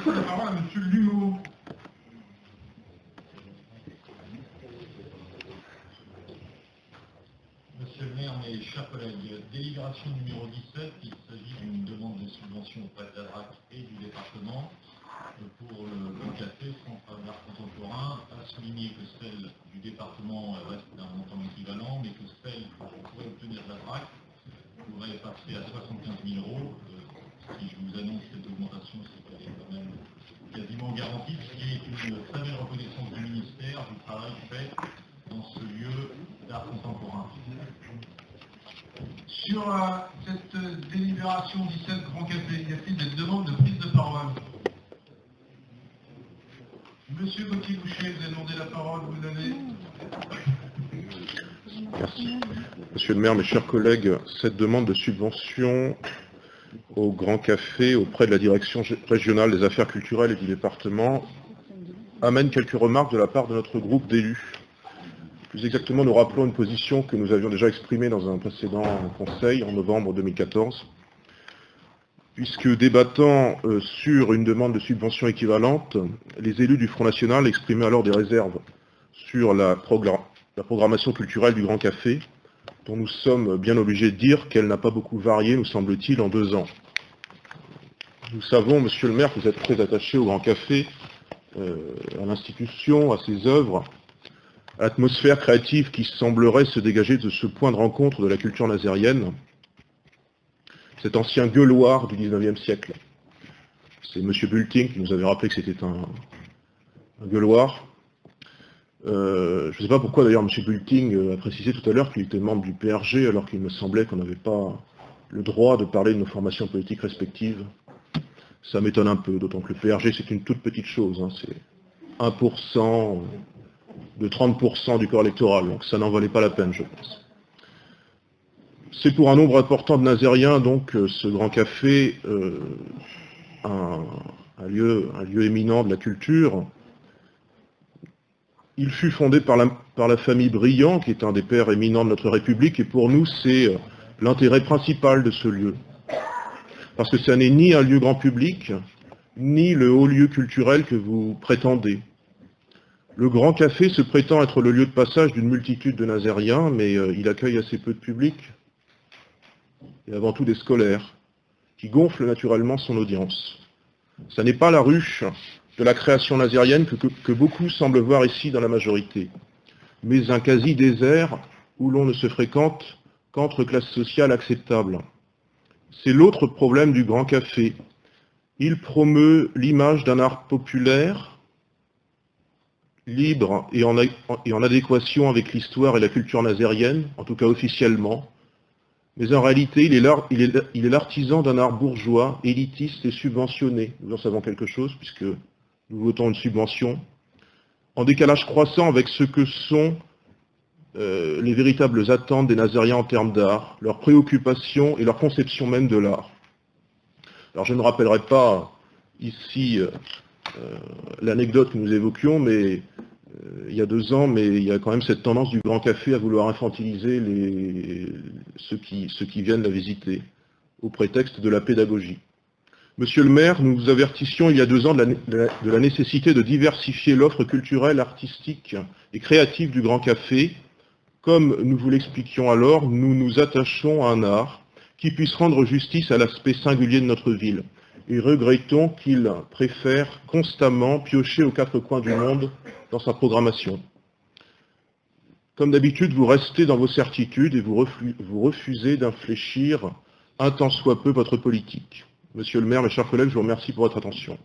passer la parole à M. Lumeau. Monsieur le maire, mes chers collègues, délibération numéro 17, il s'agit d'une demande de subvention auprès de la DRAC et du département pour le Grand Café Centre d'art contemporain, à souligner que celle du département reste d'un montant équivalent, mais que celle que je pourrais obtenir de la DRAC pourrait passer à 75 000 €. Si je vous annonce cette augmentation, c'est qu'elle est quand même quasiment garantie, ce qui est une très belle reconnaissance du ministère du travail fait dans ce lieu d'art contemporain. Sur cette délibération 17 Grand Café, y a-t-il des demandes de prise de parole? Monsieur Gauthier-Boucher, vous avez demandé la parole, vous l'avez. Merci. Monsieur le maire, mes chers collègues, cette demande de subvention au Grand Café auprès de la direction régionale des affaires culturelles et du département amène quelques remarques de la part de notre groupe d'élus. Plus exactement, nous rappelons une position que nous avions déjà exprimée dans un précédent conseil en novembre 2014, puisque débattant sur une demande de subvention équivalente, les élus du Front National exprimaient alors des réserves sur la programmation culturelle du Grand Café, dont nous sommes bien obligés de dire qu'elle n'a pas beaucoup varié, nous semble-t-il, en 2 ans. Nous savons, monsieur le maire, que vous êtes très attaché au Grand Café, à l'institution, à ses œuvres, à l'atmosphère créative qui semblerait se dégager de ce point de rencontre de la culture nazérienne, cet ancien gueuloir du 19e siècle. C'est M. Bulting qui nous avait rappelé que c'était un gueuloir. Je ne sais pas pourquoi d'ailleurs M. Bulting a précisé tout à l'heure qu'il était membre du PRG alors qu'il me semblait qu'on n'avait pas le droit de parler de nos formations politiques respectives. Ça m'étonne un peu, d'autant que le PRG c'est une toute petite chose, hein, c'est 1% de 30% du corps électoral, donc ça n'en valait pas la peine, je pense. C'est pour un nombre important de Nazériens, donc, ce Grand Café, un lieu éminent de la culture. Il fut fondé par la famille Briand, qui est un des pères éminents de notre République, et pour nous, c'est l'intérêt principal de ce lieu. Parce que ça n'est ni un lieu grand public, ni le haut lieu culturel que vous prétendez. Le Grand Café se prétend être le lieu de passage d'une multitude de Nazériens, mais il accueille assez peu de public, et avant tout des scolaires, qui gonflent naturellement son audience. Ça n'est pas la ruche de la création nazérienne que beaucoup semblent voir ici dans la majorité, mais un quasi-désert où l'on ne se fréquente qu'entre classes sociales acceptables. C'est l'autre problème du Grand Café. Il promeut l'image d'un art populaire, libre et en adéquation avec l'histoire et la culture nazérienne, en tout cas officiellement, mais en réalité, il est l'artisan d'un art bourgeois, élitiste et subventionné. Nous en savons quelque chose, puisque nous votons une subvention, en décalage croissant avec ce que sont les véritables attentes des Nazériens en termes d'art, leurs préoccupations et leur conception même de l'art. Alors je ne rappellerai pas ici l'anecdote que nous évoquions, mais il y a 2 ans, mais il y a quand même cette tendance du Grand Café à vouloir infantiliser ceux qui viennent la visiter, au prétexte de la pédagogie. Monsieur le maire, nous vous avertissions il y a 2 ans de la nécessité de diversifier l'offre culturelle, artistique et créative du Grand Café. Comme nous vous l'expliquions alors, nous nous attachons à un art qui puisse rendre justice à l'aspect singulier de notre ville. Et regrettons qu'il préfère constamment piocher aux 4 coins du monde dans sa programmation. Comme d'habitude, vous restez dans vos certitudes et vous refusez d'infléchir un tant soit peu votre politique. Monsieur le maire, mes chers collègues, je vous remercie pour votre attention.